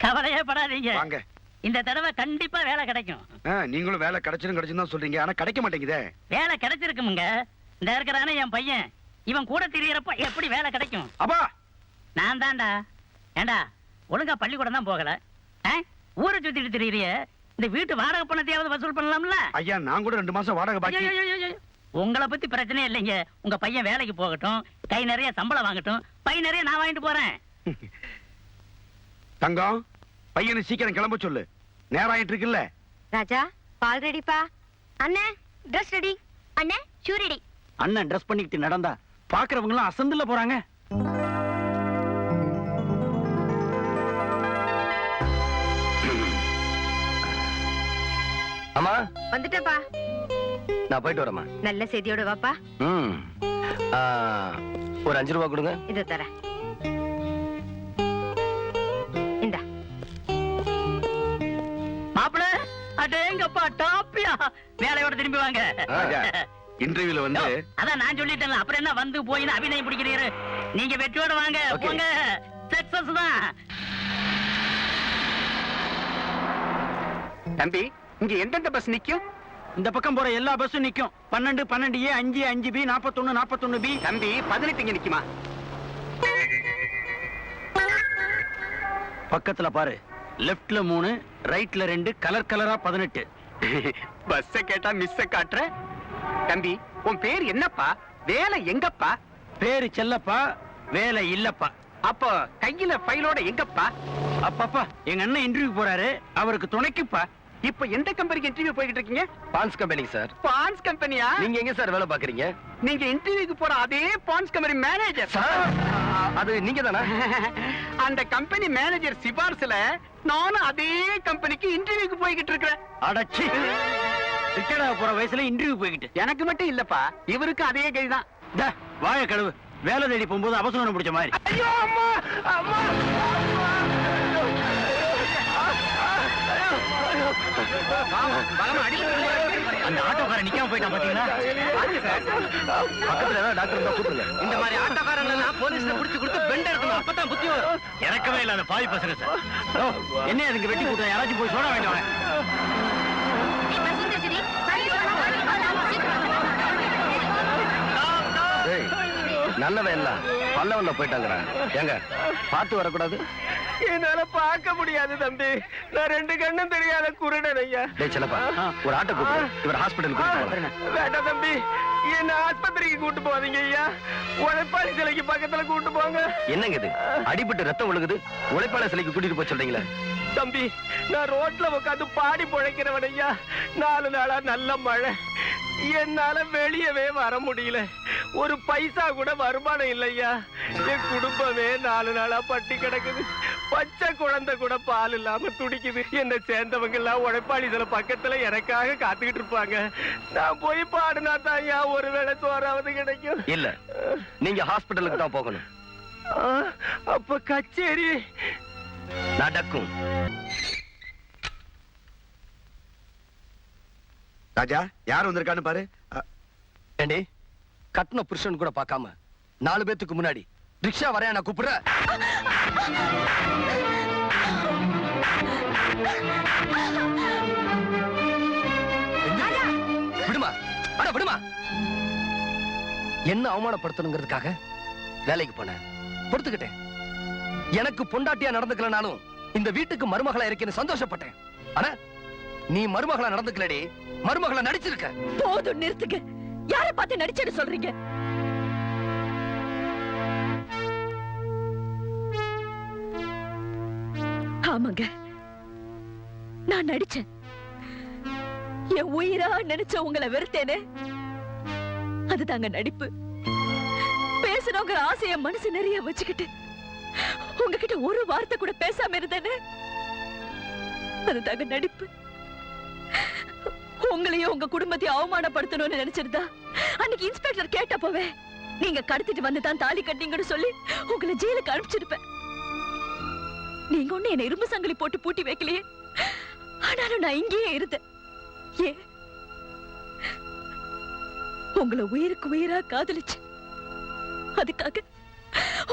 கவலையே படாதீங்க. வாங்க. இந்த தடவை கண்டிப்பா வேலை கிடைக்கும். நீங்களும் வேலை கிடைச்சிரும் தான் சொல்றீங்க, ஆனா கிடைக்க மாட்டேங்குதே. வேலை கிடைச்சிருக்குமுங்க. இந்த இருக்கிறானே என் பையன், இவன் கூட திரியறப்ப எப்படி வேலை கிடைக்கும்? அப்பா நான் தான்டா. ஏண்டா ஒழுங்கா பள்ளிக்கூடம் தான் போகல, ஊரை சுத்திட்டு திரியறிய. இந்த வீட்டு வாடகை பணத்தையாவது வசூல் பண்ணலாம்ல? ஐயா நான் கூட 2 மாசம் வாடகை பாக்கி. உங்களை பத்தி பிரச்சனையே இல்லைங்க. உங்க பையன் வேலைக்கு போகட்டும், கை நிறைய சம்பளம் வாங்கட்டும், பை நிறைய நான் வாங்கிட்டு போறேன். தங்கம், பையனை சீக்கிரம் கிளம்ப சொல்லு, நேரம் ஆயிட்டு இருக்குல்ல. ராஜா, பால் ரெடிப்பா. அண்ணே ட்ரெஸ் ரெடி. அண்ணே ஷூ ரெடி. அண்ணன் ட்ரெஸ் பண்ணிக்கிட்டு நடந்தா பாக்குறவங்க எல்லாம் அசந்துல போறாங்க. அம்மா வந்துட்டப்பா. நான் போயிட்டு வரேம்மா. நல்ல செய்தியோட வாப்பா. ஒரு 5 ரூபா கொடுங்க. இது தரேன். இந்தா. மாப்பிள்ள அடேங்கப்பா டாப்பியா. வேலையோட திரும்பி வாங்க. இன்டர்வியூல வந்து அதான் நான் சொல்லிட்டேன்ல, அப்புறம் என்ன வந்து போய் அபிநயம் பிடிக்கிறீரு? நீங்க வெற்றியோட வாங்க. போங்க, சக்சஸ் தான். தம்பி, இங்க எந்தெந்த பஸ் நிக்கும்? இந்த பக்கம் போற எல்லா பஸ்ஸும் நிக்கும். 12, 12A, 5, 5B, 41, 41B. தம்பி 18 இங்க நிக்குமா? பக்கத்துல பாரு, லெப்ட்ல 3, ரைட்ல 2, கலர் கலரா 18. பஸ்ஸ கேட்டா மிஸ்ஸ காட்டுற. தம்பி, உன் பேர் என்னப்பா? வேலை எங்கப்பா? பேரு செல்லப்பா, வேலை இல்லப்பா. அப்போ கையில ஃபைலோட எங்கப்பா? அப்பப்பா, எங்க அண்ணன் இன்டர்வியூ போறாரு, அவருக்கு துணைக்குப்பா. இப்ப எந்த கம்பெனிக்கு இன்டர்வியூ போயிட்டு இருக்கீங்க? பான்ஸ் கம்பெனி சார். பான்ஸ் கம்பெனியா? நீங்க எங்க சார் வேலை பாக்குறீங்க? நீங்க இன்டர்வியூக்கு போற அதே பான்ஸ் கம்பெனி மேனேஜர் சார். அது நீங்க தானா? அந்த கம்பெனி மேனேஜர் சிபார்சுல நானும் அதே கம்பெனிக்கு இன்டர்வியூக்கு போய்கிட்டு இருக்கிறேன். அடச்சி, ரிட்டையர்ட் போற வயசுல இன்டர்வியூ போய்கிட்டு. எனக்கு மட்டும் இல்லப்பா, இவருக்கு அதே கைதான். வாய கழுவு. வேலை தேடி போகும்போது அவசரம் பிடிச்ச மாதிரி. ஐயோ அம்மா, அம்மா, அந்த ஆட்டோக்காரன் நிக்காம போயிட்டான் பாத்தீங்களா? பக்கத்துல ஏதாவது டாக்டர் இருந்தா கூப்பிடுங்க. இந்த மாதிரி ஆட்டோக்காரங்க எல்லாம் போலீஸ்ல புடிச்சு கொடுத்து பெண்ட் எடுக்கணும், அப்பதான் புத்தி வரும். இறக்கவே இல்ல அந்த பாவி பசங்க சார். என்ன அதுக்கு வெட்டி கூட்டம்? யாராச்சும் போய் சொல்ல வேண்டாம். நல்லவன் எல்லாம் பல்லவன்ல போயிட்டாங்கடா. ஏங்க பார்த்து வரக்கூடாது? என்னால பார்க்க முடியாது தம்பி, நான் 2 கண்ணும் தெரியாத குருடன் ஐயா. டேய் செல்லப்பா, ஒரு ஆட்டோ கூப்பிடு, இவர் ஹாஸ்பிடலுக்கு கூட்டிட்டு போங்க. வேண்டாம் தம்பி, என்ன ஆஸ்பத்திரிக்கு கூட்டு போவீங்க ஐயா. உழைப்பாளி சிலைக்கு பக்கத்துல கூட்டு போங்க. என்னங்க இது, அடிபட்டு ரத்தம் ஒழுகுது, உழைப்பாளர் சிலைக்கு கூட்டிட்டு போய் சொல்றீங்களே? தம்பி, நான் ரோட்ல உட்காந்து பாடி பொழைக்கிறவன் ஐயா. 4 நாளா நல்ல மழை, என்னால வெளியவே வர முடியல. ஒரு பைசா கூட வருமானம் இல்லையா. என் குடும்பமே 4 நாளா பட்டி கிடக்குது. பச்சை குழந்தை கூட பால் இல்லாம துடிக்குது. என்ன சேர்ந்தவங்க எல்லாம் உழைப்பாளி சில பக்கத்துல எனக்காக காத்துக்கிட்டு இருப்பாங்க. நான் போய் பாடுனா தான் ஐயா ஒருவேளை சோறாவது கிடைக்கும். இல்ல, நீங்க ஹாஸ்பிடலுக்கு தான் போகணும். அப்ப கச்சேரி நடக்கும். ராஜா, யார் வந்திருக்கான்னு பாரு. ஏண்டி, கட்டின புருஷன் கூட பார்க்காம 4 பேத்துக்கு முன்னாடி ரிக்ஷா வரையா நான் கூப்பிடுற? விடுமா, அட விடுமா. என்ன அவமானப்படுத்தணுங்கிறதுக்காக வேலைக்கு போனேன், பொறுத்துக்கிட்டேன். எனக்கு பொண்டாட்டியா நடந்துக்கலனாலும் இந்த வீட்டுக்கு மருமகளா இருக்கேன்னு சந்தோஷப்பட்டேன். ஆனா நீ மருமகளா நடந்துக்கலடி, மருமகளா நடிச்சிருக்க. போதும், நிறுத்துங்க. யாரை பார்த்து நடிச்சேன்னு சொல்றீங்க? ஆமாங்க, நான் நடிச்சேன். என் உயிரா நினைச்ச உங்களை வெறுத்தேனே, அதுதாங்க நடிப்பு. பேசணுங்கிற ஆசைய மனசு நிறைய வச்சுக்கிட்டு உங்ககிட்ட ஒரு வார்த்தை கூட பேசாம இருந்தேனே, அதுதாங்க நடிப்பு. உங்களையும் உங்க குடும்பத்தையும் அவமானப்படுத்தணும்னு நினைச்சிருந்தா அன்னைக்கு இன்ஸ்பெக்டர் கேட்டப்பவே நீங்க கடத்திட்டு வந்துதான் தாலி கட்டிங்கன்னு சொல்லி உங்களை ஜெயிலுக்கு அனுப்பிச்சிருப்பேன். நீங்க ஒண்ணு என்ன இரும்பு சங்கிலி போட்டு பூட்டி வைக்கலையே, ஆனாலும் நான் இங்கேயே இருந்தேன். ஏன்? உங்களை உயிருக்கு உயிரா காதலிச்சு, அதுக்காக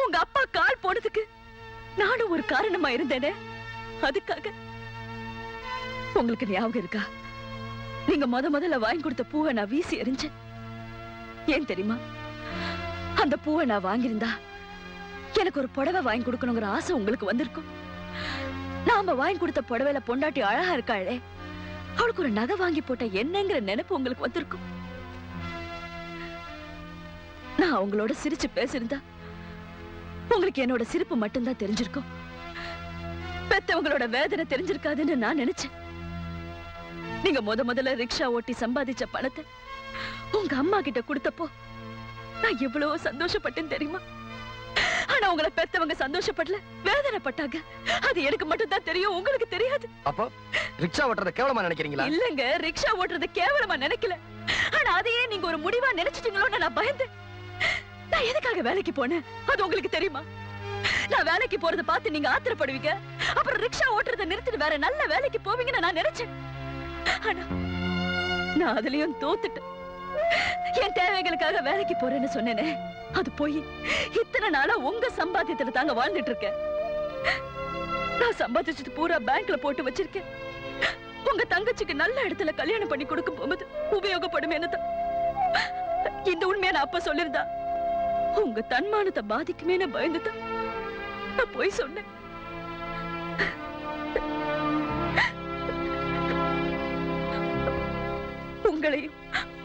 உங்க அப்பா கால் போனதுக்கு நானும் ஒரு காரணமா இருந்தேனே, அதுக்காக உங்களுக்கு ஞாபகம் இருக்கா? நீங்க முதல்ல வாங்கி கொடுத்த பூவை நான் வீசி எறிஞ்சேன். ஏன் தெரியுமா? அந்த பூவை நான் வாங்கியிருந்தா எனக்கு ஒரு புடவை வாங்கி கொடுக்கணுங்கிற ஆசை உங்களுக்கு வந்திருக்கும். நாம வாங்கி கொடுத்த புடவையில பொண்டாட்டி அழகா இருக்காளே, அவளுக்கு ஒரு நகை வாங்கி போட்ட என்னங்கிற நினைப்பு உங்களுக்கு வந்திருக்கும். நான் அவங்களோட சிரிச்சு பேசியிருந்தா உங்களுக்கு என்னோட சிரிப்பு மட்டும்தான் தெரிஞ்சிருக்கும். பெத்தவங்களோட வேதனை தெரிஞ்சிருக்காதுன்னு நான் நினைச்சேன். நீங்க முதல்ல ரிக்ஷா ஓட்டி சம்பாதிச்ச பணத்தை உங்க அம்மா கிட்ட கொடுத்தப்போ நான் எவ்வளவு சந்தோஷப்பட்டேன் தெரியுமா? ஆனா உங்களை பெத்தவங்க சந்தோஷப்படல, வேதனைப்பட்டாங்க. அது எனக்கு மட்டும் தான் தெரியும், உங்களுக்கு தெரியாது. அப்போ ரிக்ஷா ஓட்டுறத கேவலமா நினைக்கிறீங்களா? இல்லங்க, ரிக்ஷா ஓட்டுறது கேவலமா நினைக்கல. ஆனா அதையே நீங்க ஒரு முடிவா நினைச்சிட்டீங்களோன்னு நான் பயந்தேன். நான் எதுக்காக வேலைக்கு போனேன் அது உங்களுக்கு தெரியுமா? நான் வேலைக்கு போறத பார்த்து நீங்க ஆத்திரப்படுவீங்க, அப்புறம் ரிக்ஷா ஓட்டுறதை நிறுத்திட்டு வேற நல்ல வேலைக்கு போவீங்கன்னு நான் நினைச்சேன். ஆனா நான் அதுலயும் தோத்துட்டேன். என் தேவைகளுக்காக வேலைக்கு போறேன்னு சொன்னேனே, அது போய் இத்தனை நாளா உங்க சம்பாத்தியத்துல தாங்க வாழ்ந்துட்டு இருக்கேன். நான் சம்பாதிச்சது பூரா பேங்க்ல போட்டு வச்சிருக்கேன். உங்க தங்கச்சிக்கு நல்ல இடத்துல கல்யாணம் பண்ணி கொடுக்க போகும்போது உபயோகப்படுமேன்னு தான். இந்த உண்மையை நான் அப்ப சொல்லிருந்தா உங்க தன்மானத்தை பாதிக்குமேன்னு பயந்துதான் நான் போய் சொன்னேன். உங்களையும்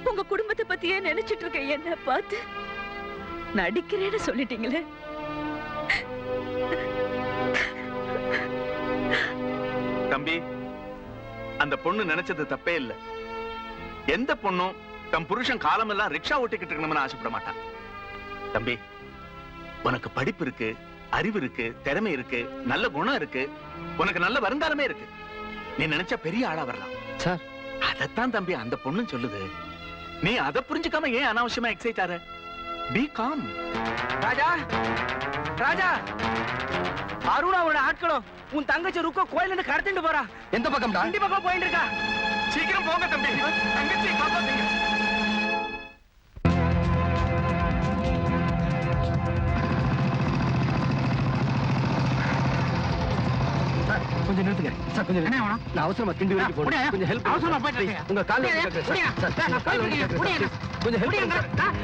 உங்க குடும்பத்தை பத்தியே நினைச்சிட்டு இருக்க என்ன பார்த்து நடிக்கிறேன்னு சொல்லிட்டீங்களே. தம்பி, அந்த பொண்ணு நினைச்சது தப்பே இல்ல. எந்த பொண்ணும் தம் புருஷன் காலமெல்லாம் ரிக்ஷா ஓட்டிக்கிட்டு இருக்கணும்னு ஆசைப்பட மாட்டான். தம்பி, உனக்கு படிப்பு இருக்கு, அறிவு இருக்கு, திறமை இருக்கு, நல்ல குணம் இருக்கு, உனக்கு நல்ல வருங்காலமே இருக்கு. நீ நினைச்ச பெரிய ஆளா வரலாம் சார். அதத்தான் தம்பி அந்த பொண்ணு சொல்லுது. நீ அதை புரிஞ்சுக்காம ஏன் அனாவசியமா எக்ஸைட் ஆற? B com. ராஜா, ராஜா, அருணாவோட ஆட்களும் உன் தங்கச்சி ருக்கோ கோயில இருந்து கடத்திட்டு போறா. எந்த பக்கம்டா? வண்டி பக்கம் போயிட்டு இருக்கா. சீக்கிரம் போங்க தம்பி, தங்கச்சி காப்பாத்துங்க. கொஞ்சம் நிறுத்துங்க சார், கொஞ்சம் நிறுத்துங்க. நான் அவசரமா கிண்டி வரைக்கும் போறேன். கொஞ்சம் ஹெல்ப் அவசரமா போயிட்டு பண்ணுங்க. உங்க கால்ல வந்து கேக்குறேன் சார். சார், உங்க கால்ல வந்து கேக்குறேன் சார். கொஞ்சம் ஹெல்ப் பண்ணுங்க சார்.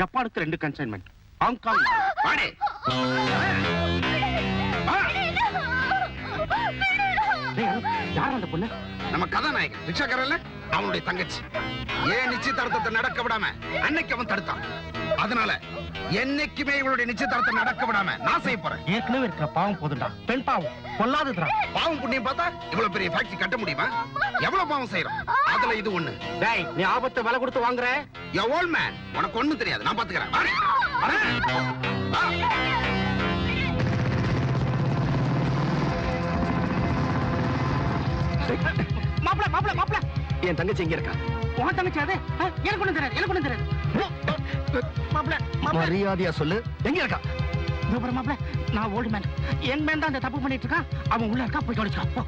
ஜப்பானுக்கு 2 கன்சைன்மெண்ட், ஹாங்காங் வாடே. யார் அந்த பொண்ணு? நம்ம கதாநாயகன் ரிக்ஷாக்காரன்ல அவனுடைய தங்கச்சி. ஏன் நிச்சயதார்த்தத்தை நடக்க விடாம அன்னைக்கு அவன் தடுத்தான். அதனால என்னைக்குமே இவளுடைய நிச்சயதார்த்தம் நடக்க விடாம நான் செய்ய போறேன். ஏற்கனவே இருக்கிற பாவம் போதுண்டா, பெண் பாவம் பொல்லாததுடா. பாவம் புண்ணியம் பார்த்தா இவ்வளவு பெரிய ஃபேக்டரி கட்ட முடியுமா? எவ்வளவு பாவம் செய்யறோம், அதுல இது ஒண்ணு. டேய், நீ ஆபத்தை விலை கொடுத்து வாங்குற. யூ ஓல்ட் மேன், உனக்கு ஒண்ணும் தெரியாது, நான் பாத்துக்கிறேன். வாடே, வாடே. வா. மாப்ள மாப்ள மாப்ள, என் தங்கச்சி எங்க இருக்கா? உன் தங்கச்சி அது? எனக்கு ஒண்ணும் தெரியாது, எனக்கு ஒண்ணும் தெரியாது. மாப்ள மாப்ள, மரியாதையா சொல்லு, எங்க இருக்கா? சூப்பர் மாப்ள, நான் ஓல்டு மேன். யங் மேன் தான் அந்த தப்பு பண்ணிட்டு இருக்கான். அவன் உள்ள இருக்கா, போய் தொலைச்சுக்கோ.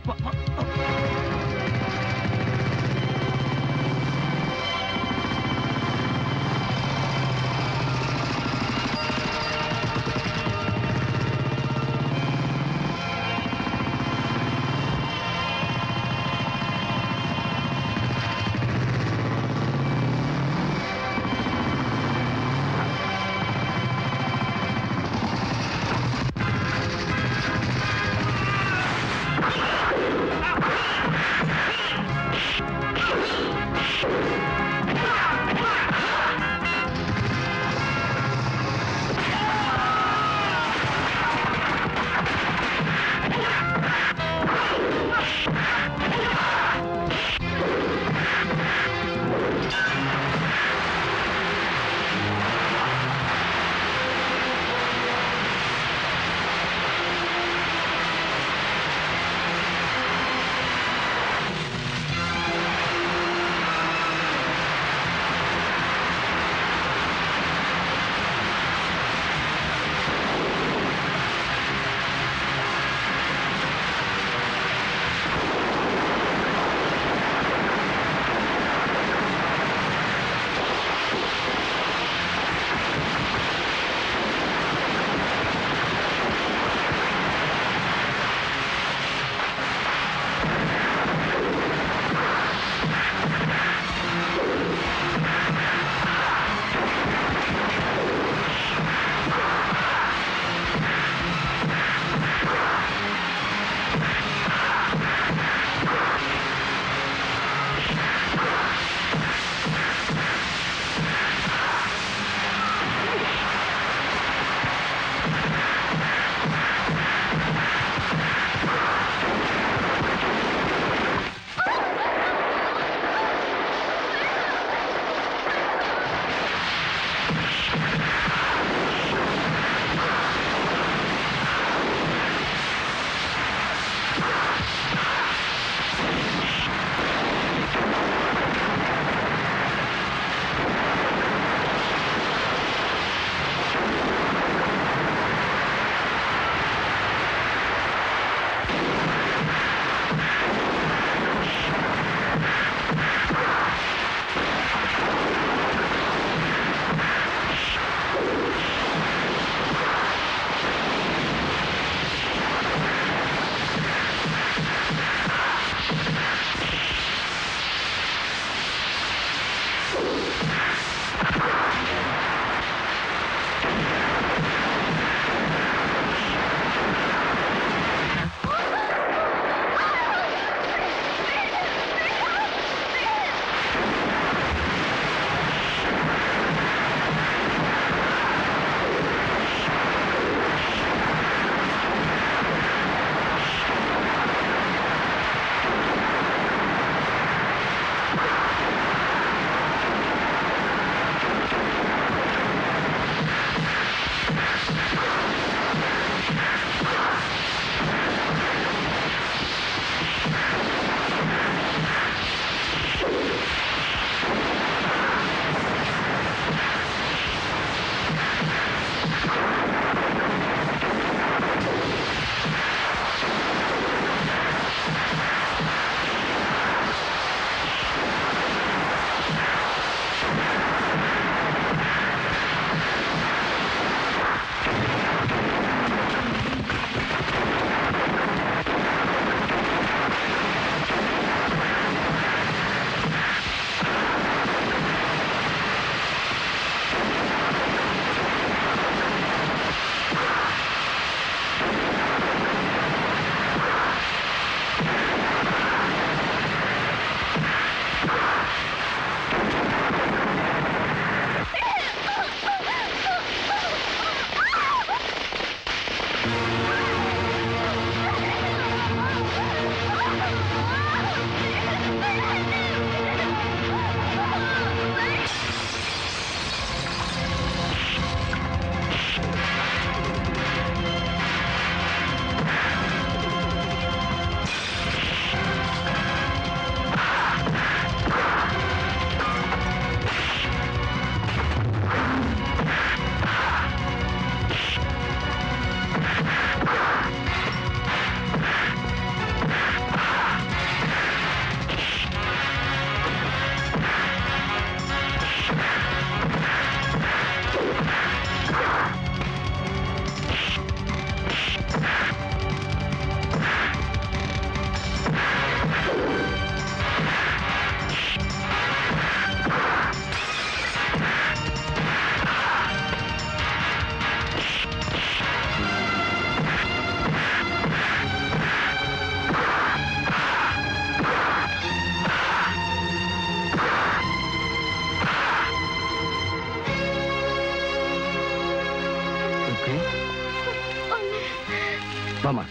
வாமா.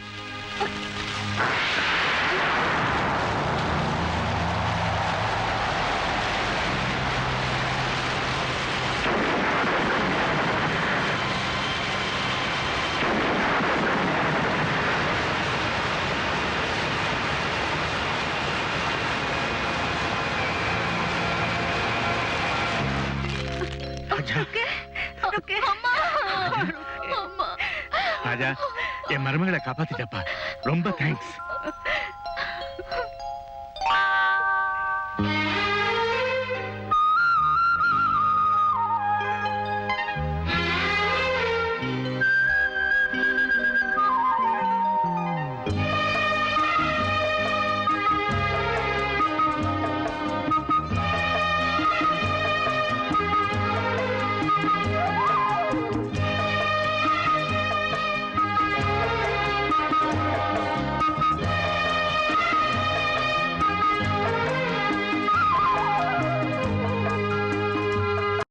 ராஜா, என் மருமகளை காப்பாத்திட்டப்பா. ரொம்ப தேங்க்ஸ்.